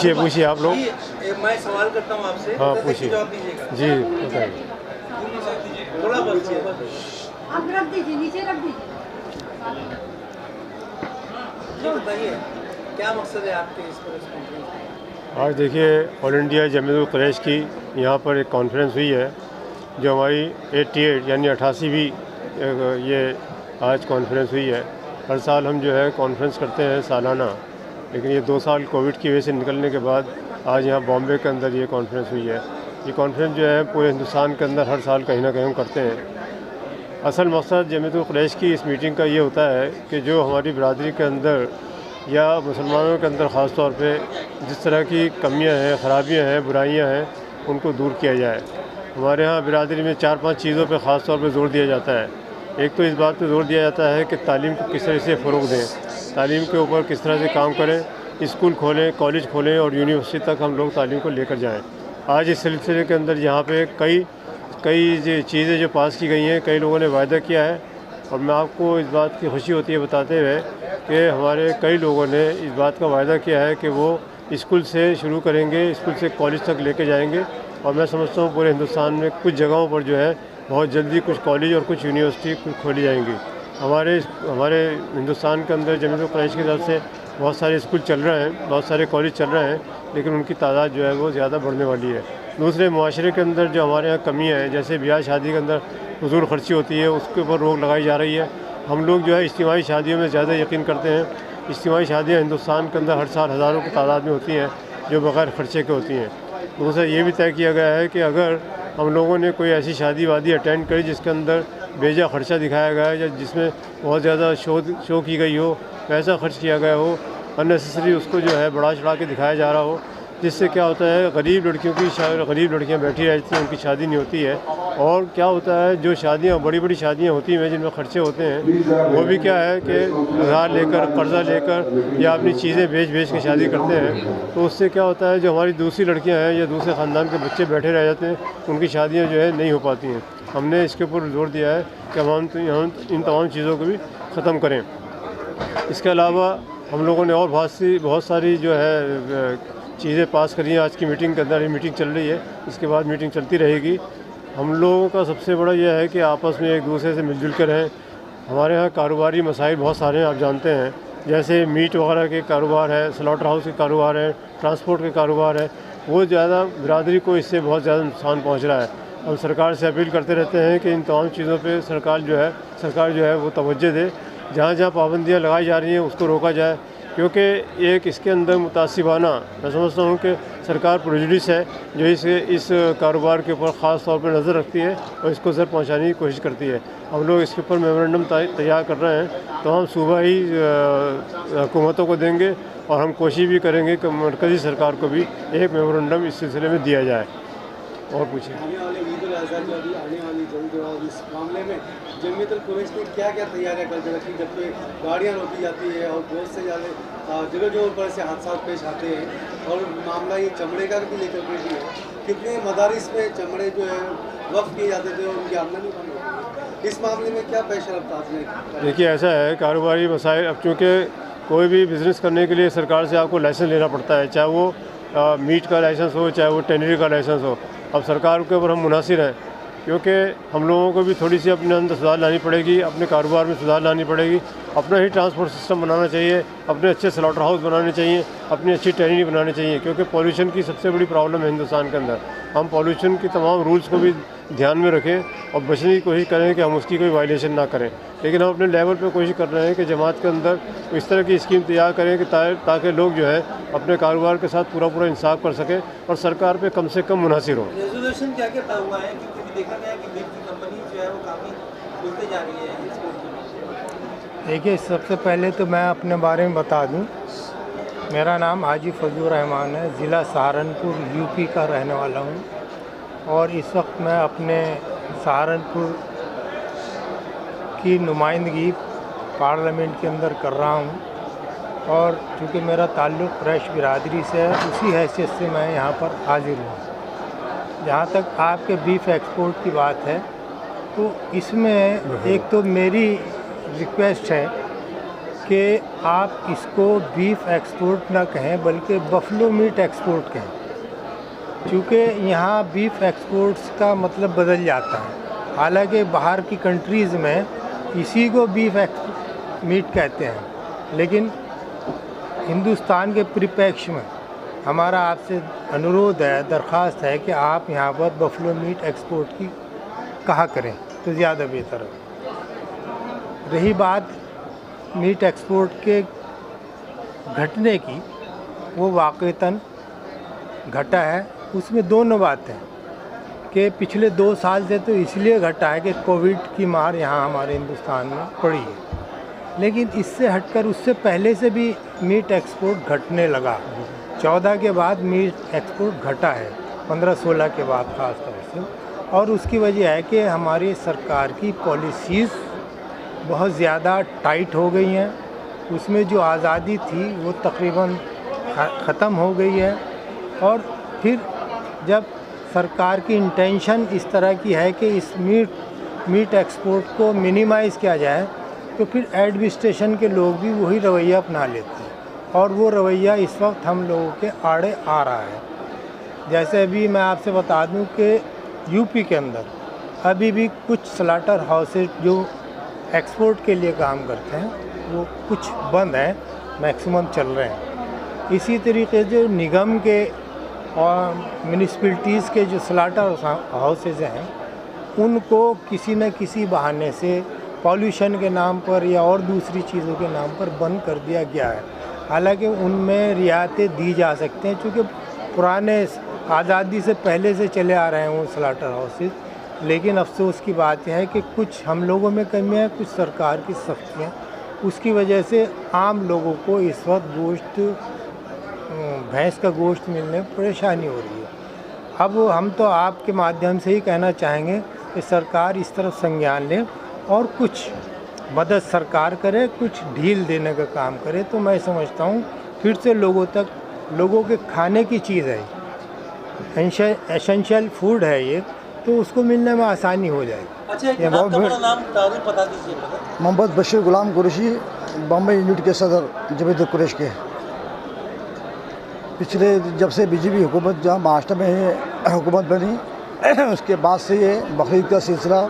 पूछिए पूछिए आप लोग। मैं सवाल करता हूँ आपसे, हाँ पूछिए जवाब दीजिएगा। जी बताइए। थोड़ा बस आप रख दीजिए, नीचे रख दीजिए। जी बताइए, क्या मकसद है आपके इस प्रेस कॉन्फ्रेंस का? आज देखिए ऑल इंडिया जमीयत कुरैश की यहाँ पर एक कॉन्फ्रेंस हुई है, जो हमारी 88 यानी 88वीं ये आज कॉन्फ्रेंस हुई है। हर साल हम जो है कॉन्फ्रेंस करते हैं सालाना, लेकिन ये 2 साल कोविड की वजह से निकलने के बाद आज यहाँ बॉम्बे के अंदर ये कॉन्फ्रेंस हुई है। ये कॉन्फ्रेंस जो है पूरे हिंदुस्तान के अंदर हर साल कहीं ना कहीं हम करते हैं। असल मकसद जमीयत कुरैश की इस मीटिंग का ये होता है कि जो हमारी बिरादरी के अंदर या मुसलमानों के अंदर ख़ास तौर पे जिस तरह की कमियां हैं, ख़राबियां हैं, बुराइयां हैं, उनको दूर किया जाए। हमारे यहाँ बिरादरी में 4-5 चीज़ों पे ख़ास तौर पे ज़ोर दिया जाता है। एक तो इस बात पे ज़ोर दिया जाता है कि तालीम को किस तरह से फ़रोग़ दें, तालीम के ऊपर किस तरह से काम करें, स्कूल खोलें, कॉलेज खोलें और यूनिवर्सिटी तक हम लोग तालीम को लेकर जाएँ। आज इस सिलसिले के अंदर यहाँ पे कई चीज़ें जो पास की गई हैं, कई लोगों ने वायदा किया है, और मैं आपको इस बात की खुशी होती है बताते हुए कि हमारे कई लोगों ने इस बात का वायदा किया है कि वो स्कूल से शुरू करेंगे, स्कूल से कॉलेज तक लेके जाएंगे। और मैं समझता हूँ पूरे हिंदुस्तान में कुछ जगहों पर जो है बहुत जल्दी कुछ कॉलेज और कुछ यूनिवर्सिटी खोली जाएंगी। हमारे हिंदुस्तान के अंदर जमीयत कुरैश की तरफ से बहुत सारे स्कूल चल रहे हैं, बहुत सारे कॉलेज चल रहे हैं, लेकिन उनकी तादाद जो है वो ज़्यादा बढ़ने वाली है। दूसरे मुआशरे के अंदर जो हमारे यहाँ कमियाँ हैं, जैसे ब्याह शादी के अंदर फजूल खर्ची होती है, उसके ऊपर रोक लगाई जा रही है। हम लोग जो है इज्तिमाई शादियों में ज़्यादा यकीन करते हैं। इज्तिमाई शादियाँ हिंदुस्तान के अंदर हर साल हज़ारों की तादाद में होती हैं, जो बग़ैर ख़र्चे के होती हैं। दूसरा ये भी तय किया गया है कि अगर हम लोगों ने कोई ऐसी शादी वादी अटेंड करी जिसके अंदर बेजा ख़र्चा दिखाया गया है, या जिसमें बहुत ज़्यादा शो की गई हो, पैसा खर्च किया गया हो, अननेसेसरी उसको जो है बढ़ा चढ़ा के दिखाया जा रहा हो, जिससे क्या होता है गरीब लड़कियां बैठी रहती हैं, उनकी शादी नहीं होती है। और क्या होता है जो शादियां बड़ी शादियां होती हैं जिनमें ख़र्चे होते हैं, वो भी क्या है कि उधार लेकर, कर्ज़ा लेकर या अपनी चीज़ें बेच के शादी करते हैं। तो उससे क्या होता है जो हमारी दूसरी लड़कियां हैं या दूसरे ख़ानदान के बच्चे बैठे रह जाते हैं, उनकी शादियाँ जो है नहीं हो पाती हैं। हमने इसके ऊपर जोर दिया है कि हम इन तमाम चीज़ों को भी ख़त्म करें। इसके अलावा हम लोगों ने और बहुत सारी जो है चीज़ें पास करी हैं। आज की मीटिंग के अंदर, ये मीटिंग चल रही है, इसके बाद मीटिंग चलती रहेगी। हम लोगों का सबसे बड़ा यह है कि आपस में एक दूसरे से मिलजुल कर रहें। हमारे यहाँ कारोबारी मसाइल बहुत सारे हैं, आप जानते हैं, जैसे मीट वगैरह के कारोबार है, स्लॉटर हाउस के कारोबार है, ट्रांसपोर्ट के कारोबार है, वो ज़्यादा बिरादरी को इससे बहुत ज़्यादा नुकसान पहुँच रहा है। हम सरकार से अपील करते रहते हैं कि इन तमाम चीज़ों पर सरकार जो है वो तवज्जो दे। जहाँ पाबंदियाँ लगाई जा रही हैं उसको रोका जाए, क्योंकि एक इसके अंदर मुतासिबाना, मैं समझता हूँ कि सरकार प्रेजुडिस है जो इस कारोबार के ऊपर ख़ास तौर पर नज़र रखती है और इसको ज़र पहुँचाने की कोशिश करती है। हम लोग इसके ऊपर मेमोरेंडम तैयार कर रहे हैं, तो हम सुबह ही हुकूमतों को देंगे और हम कोशिश भी करेंगे कि मरकज़ी सरकार को भी एक मेमोरेंडम इस सिलसिले में दिया जाए। और पूछिए आने वाले ईद उल अज़हा जो अभी आने वाली जल्द जो है, इस मामले में जमीयत कुरैश ने क्या तैयारियां कर रखी, जबकि गाड़ियां रोकी जाती है और बहुत से ज़्यादा जगह पर से हादसा पेश आते हैं, और मामला ये चमड़े का भी लेकर के भी है। कितने मदारिस में चमड़े जो है वक्फ किए जाते थे और उनकी आमदनी बंद होती है। इस मामले में क्या पेश रफ्त आपने? देखिए ऐसा है, कारोबारी मसाइल, अब चूँकि कोई भी बिज़नेस करने के लिए सरकार से आपको लाइसेंस लेना पड़ता है, चाहे वो मीट का लाइसेंस हो, चाहे वो टेनरी का लाइसेंस हो। अब सरकार के ऊपर हम मुनासिर हैं, क्योंकि हम लोगों को भी थोड़ी सी अपने अंदर सुधार लानी पड़ेगी, अपने कारोबार में सुधार लानी पड़ेगी, अपना ही ट्रांसपोर्ट सिस्टम बनाना चाहिए, अपने अच्छे स्लॉटर हाउस बनाने चाहिए, अपनी अच्छी ट्रेनिंग बनानी चाहिए, क्योंकि पॉल्यूशन की सबसे बड़ी प्रॉब्लम है हिंदुस्तान के अंदर। हम पॉल्यूशन की तमाम रूल्स को भी ध्यान में रखें और बचने की कोशिश करें कि हम उसकी कोई वायलेशन ना करें। लेकिन हम अपने लेवल पर कोशिश कर रहे हैं कि जमात के अंदर इस तरह की स्कीम तैयार करें कि ताकि लोग जो है अपने कारोबार के साथ पूरा इंसाफ कर सकें और सरकार पे कम से कम मुनासिर हो। रेजोल्यूशन क्या हुआ है, क्योंकि देखा गया कि मीट की कंपनी जो है वो काफ़ी खुलते जा रही है। देखिए, सबसे पहले तो मैं अपने बारे में बता दूं, मेरा नाम हाजी फजलुर रहमान है, ज़िला सहारनपुर यूपी का रहने वाला हूं, और इस वक्त मैं अपने सहारनपुर की नुमाइंदगी पार्लियामेंट के अंदर कर रहा हूं, और चूँकि मेरा ताल्लुक़ कुरैश बिरादरी से है, उसी हैसियत से मैं यहाँ पर हाजिर हूँ। जहाँ तक आपके बीफ एक्सपोर्ट की बात है, तो इसमें एक तो मेरी रिक्वेस्ट है कि आप इसको बीफ एक्सपोर्ट ना कहें बल्कि बफलो मीट एक्सपोर्ट कहें, क्योंकि यहाँ बीफ एक्सपोर्ट्स का मतलब बदल जाता है। हालांकि बाहर की कंट्रीज़ में इसी को बीफ मीट कहते हैं, लेकिन हिंदुस्तान के परिप्रेक्ष्य में हमारा आपसे अनुरोध है, दरख्वास्त है कि आप यहाँ पर बफलो मीट एक्सपोर्ट की कहा करें तो ज़्यादा बेहतर है। रही बात मीट एक्सपोर्ट के घटने की, वो वाक़ईतन घटा है। उसमें दोनों बातें कि पिछले 2 साल से तो इसलिए घटा है कि कोविड की मार यहाँ हमारे हिंदुस्तान में पड़ी है, लेकिन इससे हटकर उससे पहले से भी मीट एक्सपोर्ट घटने लगा। 14 के बाद मीट एक्सपोर्ट घटा है, 15-16 के बाद ख़ास तौर से, और उसकी वजह है कि हमारी सरकार की पॉलिसीज़ बहुत ज़्यादा टाइट हो गई हैं। उसमें जो आज़ादी थी वो तकरीबन ख़त्म हो गई है। और फिर जब सरकार की इंटेंशन इस तरह की है कि इस मीट एक्सपोर्ट को मिनिमाइज़ किया जाए, तो फिर एडमिनिस्ट्रेशन के लोग भी वही रवैया अपना लेते हैं, और वो रवैया इस वक्त हम लोगों के आड़े आ रहा है। जैसे अभी मैं आपसे बता दूं कि यूपी के अंदर अभी भी कुछ स्लाटर हाउसेज जो एक्सपोर्ट के लिए काम करते हैं वो कुछ बंद हैं, मैक्सिमम चल रहे हैं। इसी तरीके से निगम के और म्यूनिसिपैलिटीज़ के जो स्लाटर हाउसेज हैं उनको किसी न किसी बहाने से पॉल्यूशन के नाम पर या और दूसरी चीज़ों के नाम पर बंद कर दिया गया है। हालांकि उनमें रियायतें दी जा सकते हैं, क्योंकि पुराने आज़ादी से पहले से चले आ रहे हैं वो स्लाटर हाउसेज। लेकिन अफसोस की बात यह है कि कुछ हम लोगों में कमियाँ हैं, कुछ सरकार की सख्तियाँ, उसकी वजह से आम लोगों को इस वक्त गोश्त, भैंस का गोश्त मिलने में परेशानी हो रही है। अब हम तो आपके माध्यम से ही कहना चाहेंगे कि सरकार इस तरफ संज्ञान ले और कुछ मदद सरकार करे, कुछ ढील देने का काम करे, तो मैं समझता हूँ फिर से लोगों के खाने की चीज़ है, एसेंशियल फूड है ये, तो उसको मिलने में आसानी हो जाएगी। अच्छा, एक नाम तारीफ बता दीजिए। मोहम्मद बशीर गुलाम कुरैशी, बॉम्बे यूनिट के सदर जवेद कुरैश के। पिछले जब से बीजेपी हुकूमत जहाँ महाराष्ट्र में हुकूमत बनी, उसके बाद से ये बकरीद का सिलसिला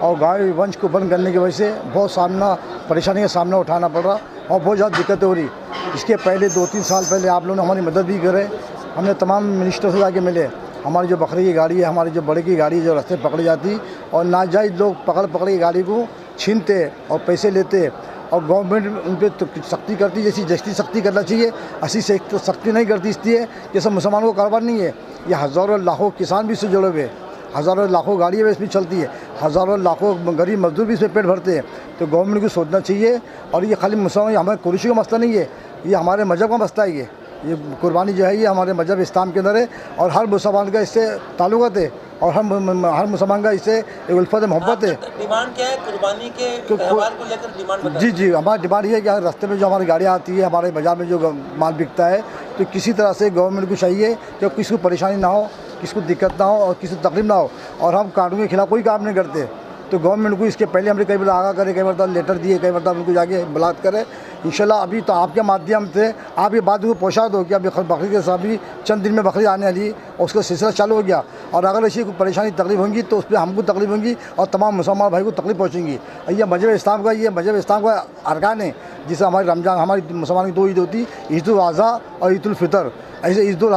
और गाय वंश को बंद करने की वजह से बहुत परेशानी का सामना उठाना पड़ रहा और बहुत ज़्यादा दिक्कतें हो रही। इसके पहले 2-3 साल पहले आप लोगों ने हमारी मदद भी करे, हमने तमाम मिनिस्टर से जाके मिले। हमारी जो बकरी की गाड़ी है, हमारी जो बड़े की गाड़ी जो रास्ते पकड़ी जाती और नाजायज़ लोग पकड़ के गाड़ी को छीनते और पैसे लेते, और गवर्नमेंट उन पर तो सख्ती करती जैसी सख्ती करना चाहिए ऐसी सख्ती नहीं करती, इसलिए जैसे मुसलमानों का कारोबार नहीं है। ये हज़ारों लाखों किसान भी इससे जुड़े हुए, हज़ारों लाखों गाड़ियाँ भी इसमें चलती है, हज़ारों लाखों गरीब मजदूर भी इसमें पेट भरते हैं। तो गवर्नमेंट को सोचना चाहिए। और ये खाली मुसलमान हमारे कुरैशी का मसला नहीं है, ये हमारे मज़हब का मसला है। ये कुर्बानी जो है ये हमारे मज़हब इस्लाम के अंदर है, और हर मुसलमान का इससे ताल्लुक़ है, और हर मुसलमान का इससे एक उल्फत मोहब्बत है। डिमांड क्या है कुर्बानी के त्यौहार को लेकर? डिमांड जी हमारी डिमांड ये है कि रास्ते में जो हमारी गाड़ियाँ आती है, हमारे बाज़ार में जो माल बिकता है, तो किसी तरह से गवर्नमेंट को चाहिए कि किसी को परेशानी ना हो, किसी को दिक्कत ना हो और किसी को तकलीफ ना हो। और हम कानून के खिलाफ कोई काम नहीं करते, तो गवर्नमेंट को इसके पहले हमने कई बार आगाह करे, कई बार लेटर दिए, कई बार उनको जाके बुलात करे। इंशाल्लाह अभी तो आपके माध्यम से आप ये बात को पहुँचा दो कि अभी बकरी के साथ भी चंद दिन में बकरी आने वाली और उसका सिलसिला चालू हो गया। और अगर ऐसी कोई परेशानी तकलीफ होंगी तो उस पर हमको तकलीफ होंगी और तमाम मुसलमान भाई को तकलीफ पहुँचेंगी। ये मज़हब इस्लाम का अरकान है, जिससे हमारी रमज़ान, हमारी मुसलमान की 2 ईद होती, ईद उल अज़हा और ईद उल फितर। ऐसे ईद उल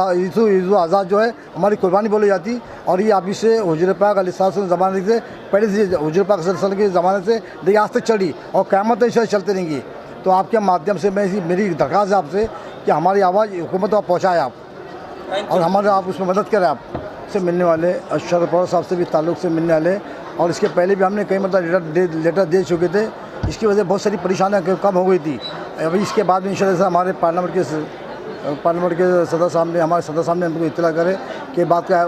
अज़हा जो है हमारी कुर्बानी बोली जाती, और ये अभी से हुजूर पाक अलैहिस्सलाम ज़माने से पहले से हुजूर पाक सल्लल्लाहु अलैहि वसल्लम के ज़माने से लेकिन आज तक चली और क़यामत तक चलते रहेंगी। तो आपके माध्यम से मेरी दरख्वास्त है आपसे कि हमारी आवाज़ हुकूमत तक पहुँचाएँ आप, और हमारे आप उसमें मदद करें। आप से मिलने वाले अशरफ पवार साहब से भी ताल्लुक़ से मिलने वाले, और इसके पहले भी हमने कई मतलब लेटर दे चुके थे। इसकी वजह से बहुत सारी परेशानियाँ कम हो गई थी। अभी इसके बाद में इंशाल्लाह हमारे पार्लियामेंट के सदर साहब ने हमको इत्तला करे कि बात क्या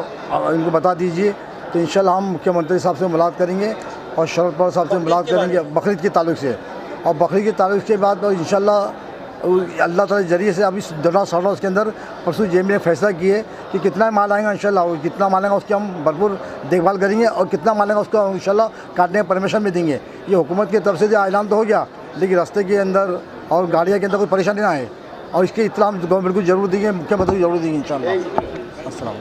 इनको बता दीजिए, तो इंशाल्लाह हम मुख्यमंत्री साहब से मुलाकात करेंगे और शरद पवार साहब से मुलाकात करेंगे बकरीद के ताल्लुक़ से। और बकरीद के ताल्लुक़ के बाद इंशाल्लाह अल्लाह ताला के ज़रिए से अभी दरगाह सारा उसके अंदर परसों जेब ने फैसला किए कि कितना माल आएगा इंशाल्लाह, कितना माल आएगा उसकी हम भरपूर देखभाल करेंगे, और कितना माल आएगा उसका इंशाल्लाह काटने का परमिशन भी देंगे। ये हुकूमत की तरफ से जो ऐलान तो हो गया, लेकिन रास्ते के अंदर और गाड़ियाँ के अंदर कोई परेशानी ना आए, और इसकी इत्तला हम गवर्नमेंट को जरूर देंगे, मुख्यमंत्री को जरूर देंगे इंशाल्लाह। अस्सलाम।